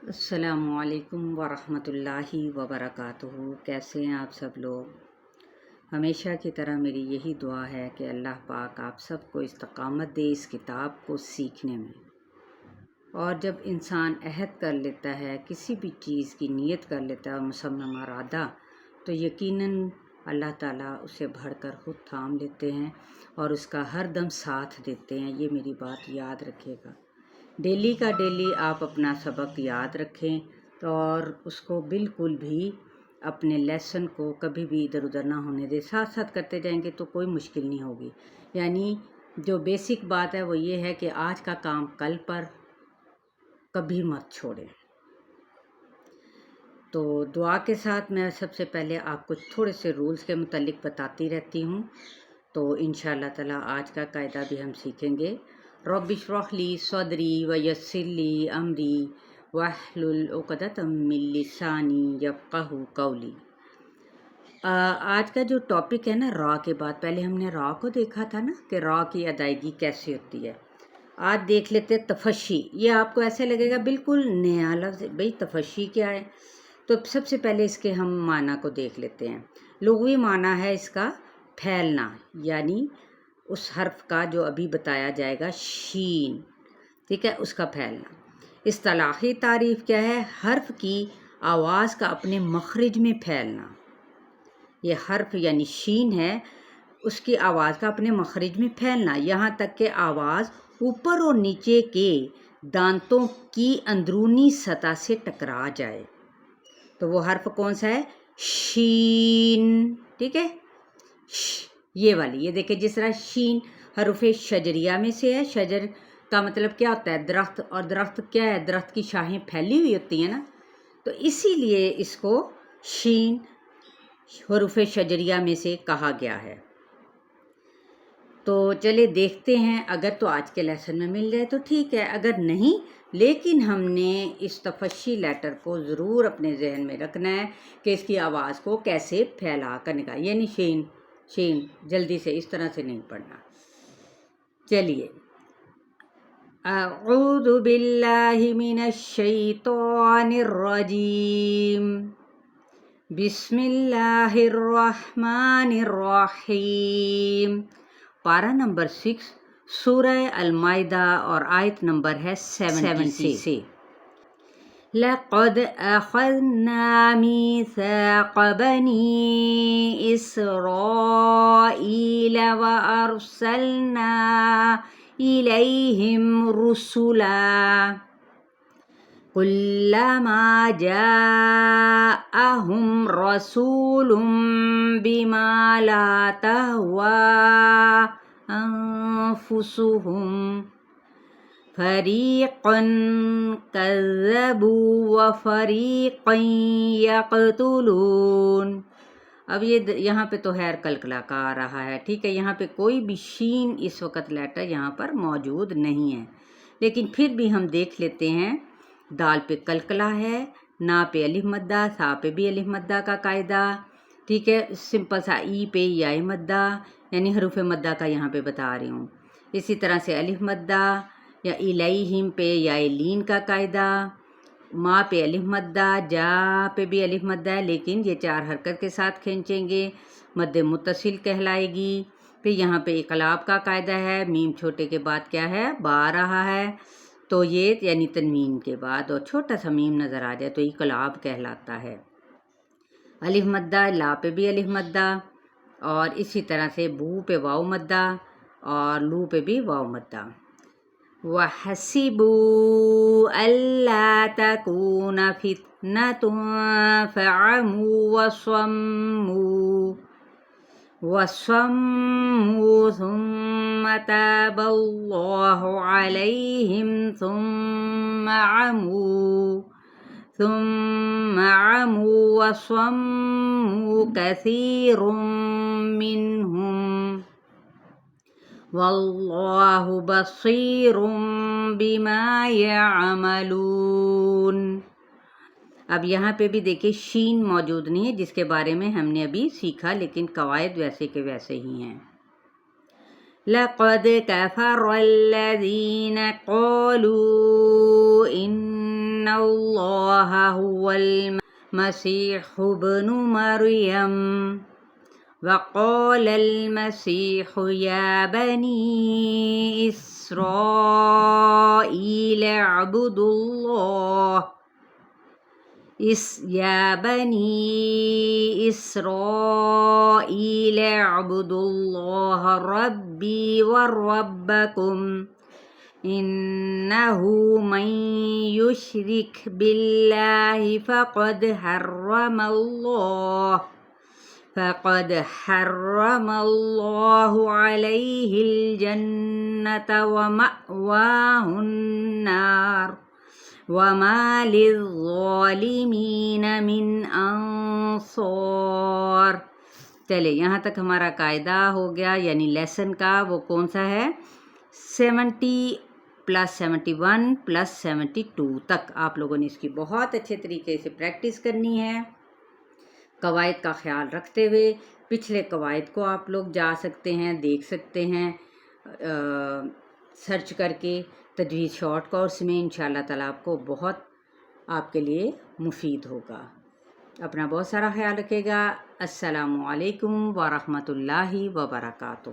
السلام علیکم ورحمۃ اللہ وبرکاتہ۔ کیسے ہیں آپ سب لوگ؟ ہمیشہ کی طرح میری یہی دعا ہے کہ اللہ پاک آپ سب کو استقامت دے اس کتاب کو سیکھنے میں۔ اور جب انسان عہد کر لیتا ہے، کسی بھی چیز کی نیت کر لیتا ہے مصمم ارادہ، تو یقیناً اللہ تعالیٰ اسے بڑھ کر خود تھام لیتے ہیں اور اس کا ہر دم ساتھ دیتے ہیں۔ یہ میری بات یاد رکھیے گا۔ ڈیلی کا ڈیلی آپ اپنا سبق یاد رکھیں اور اس کو بالکل بھی اپنے لیسن کو کبھی بھی ادھر ادھر نہ ہونے دیں، ساتھ ساتھ کرتے جائیں گے تو کوئی مشکل نہیں ہوگی۔ یعنی جو بیسک بات ہے وہ یہ ہے کہ آج کا کام کل پر کبھی مت چھوڑیں۔ تو دعا کے ساتھ میں سب سے پہلے آپ کو تھوڑے سے رولز کے متعلق بتاتی رہتی ہوں، تو انشاءاللہ تعالی آج کا قاعدہ بھی ہم سیکھیں گے۔ رب اشرح لی صدری ویسر لی امری واحلل عقدۃ من لسانی یفقہوا قولی۔ آج کا جو ٹاپک ہے نا، را کے بعد پہلے ہم نے را کو دیکھا تھا نا کہ را کی ادائیگی کیسے ہوتی ہے۔ آج دیکھ لیتے تفشی۔ یہ آپ کو ایسے لگے گا بالکل نیا لفظ، بھئی تفشی کیا ہے؟ تو سب سے پہلے اس کے ہم معنی کو دیکھ لیتے ہیں۔ لغوی معنی ہے اس کا پھیلنا، یعنی اس حرف کا جو ابھی بتایا جائے گا شین، ٹھیک ہے، اس کا پھیلنا۔ اصطلاحی تعریف کیا ہے؟ حرف کی آواز کا اپنے مخرج میں پھیلنا۔ یہ حرف یعنی شین ہے، اس کی آواز کا اپنے مخرج میں پھیلنا، یہاں تک کہ آواز اوپر اور نیچے کے دانتوں کی اندرونی سطح سے ٹکرا جائے۔ تو وہ حرف کون سا ہے؟ شین، ٹھیک ہے، یہ والی۔ یہ دیکھیں جس طرح شین حروف شجریہ میں سے ہے۔ شجر کا مطلب کیا ہوتا ہے؟ درخت، اور درخت کیا ہے؟ درخت کی شاخیں پھیلی ہوئی ہوتی ہیں نا، تو اسی لیے اس کو شین حروف شجریہ میں سے کہا گیا ہے۔ تو چلے دیکھتے ہیں، اگر تو آج کے لیسن میں مل جائے تو ٹھیک ہے، اگر نہیں لیکن ہم نے اس تفشی لیٹر کو ضرور اپنے ذہن میں رکھنا ہے کہ اس کی آواز کو کیسے پھیلا کر نکال، یعنی شین شین جلدی سے اس طرح سے نہیں پڑھنا۔ چلیے، اعوذ باللہ من الشیطان الرجیم، بسم اللہ الرحمن الرحیم۔ پارہ نمبر 6 سورہ المائدہ اور آیت نمبر ہے 70 سے۔ لَقَدْ أَخَذْنَا مِيثَاقَ بَنِي إِسْرَائِيلَ وَأَرْسَلْنَا إِلَيْهِمْ رُسُلًا كُلَّمَا جَاءَهُمْ رَسُولٌ بِمَا لَا تَهْوَىٰ أَنفُسُهُمْ فَرِيقًا كَذَّبُوا وَفَرِيقًا يَقْتُلُونَ۔ اب یہ یہاں پہ تو خیر کلکلا کا آ رہا ہے، ٹھیک ہے، یہاں پہ کوئی بھی شین اس وقت لیٹر یہاں پر موجود نہیں ہے، لیکن پھر بھی ہم دیکھ لیتے ہیں۔ دال پہ کلکلا ہے، نا پہ الف مدہ، سا پہ بھی الف مدہ کا قاعدہ، ٹھیک ہے، سمپل سا ای پہ یا مدہ، یعنی حروف مدہ کا یہاں پہ بتا رہی ہوں۔ اسی طرح سے الف مدہ یا الیہم پہ یا لین کا قاعدہ، ما پہ الف مدہ، جا پہ بھی الف مدہ ہے لیکن یہ 4 حرکت کے ساتھ کھینچیں گے، مد متصل کہلائے گی۔ پھر یہاں پہ اقلاب کا قاعدہ ہے، میم چھوٹے کے بعد کیا ہے؟ با رہا ہے، تو یہ یعنی تنوین کے بعد اور چھوٹا سا میم نظر آ جائے تو اقلاب کہلاتا ہے۔ الف مدہ، لا پہ بھی الف مدہ، اور اسی طرح سے بو پہ واو مدہ اور لو پہ بھی واو مدہ۔ وَحَسِبُوا أَلَّا تَكُونَ فِتْنَةٌ فَعَمُوا وَصَمُّوا ثُمَّ تَابَ اللَّهُ عَلَيْهِمْ ثُمَّ عَمُوا وَصَمُّوا كَثِيرٌ مِّنْهُمْ وَاللَّهُ بَصِيرٌ بِمَا يَعْمَلُونَ۔ اب یہاں پہ بھی دیکھیں شین موجود نہیں ہے، جس کے بارے میں ہم نے ابھی سیکھا، لیکن قواعد ویسے کے ویسے ہی ہیں۔ لقد كفر الذين قالوا إن الله هو المسيح ابن مريم وقال المسيح يا بني إسرائيل اعبدوا الله يا بني إسرائيل اعبدوا الله ربي وربكم إنه من يشرك بالله فقد حرم الله عليه الجنة ومأواه النار وما للظالمین من انصار۔ چلے یہاں تک ہمارا قاعدہ ہو گیا، یعنی لیسن کا وہ کون سا ہے 70 + 71 + 72 تک آپ لوگوں نے اس کی بہت اچھے طریقے سے پریکٹس کرنی ہے، قواعد کا خیال رکھتے ہوئے۔ پچھلے قواعد کو آپ لوگ جا سکتے ہیں، دیکھ سکتے ہیں سرچ کر کے تجوید شارٹ کورس میں۔ انشاءاللہ تعالیٰ آپ کو بہت آپ کے لیے مفید ہوگا۔ اپنا بہت سارا خیال رکھے گا۔ السلام علیکم ورحمۃ اللہ وبرکاتہ۔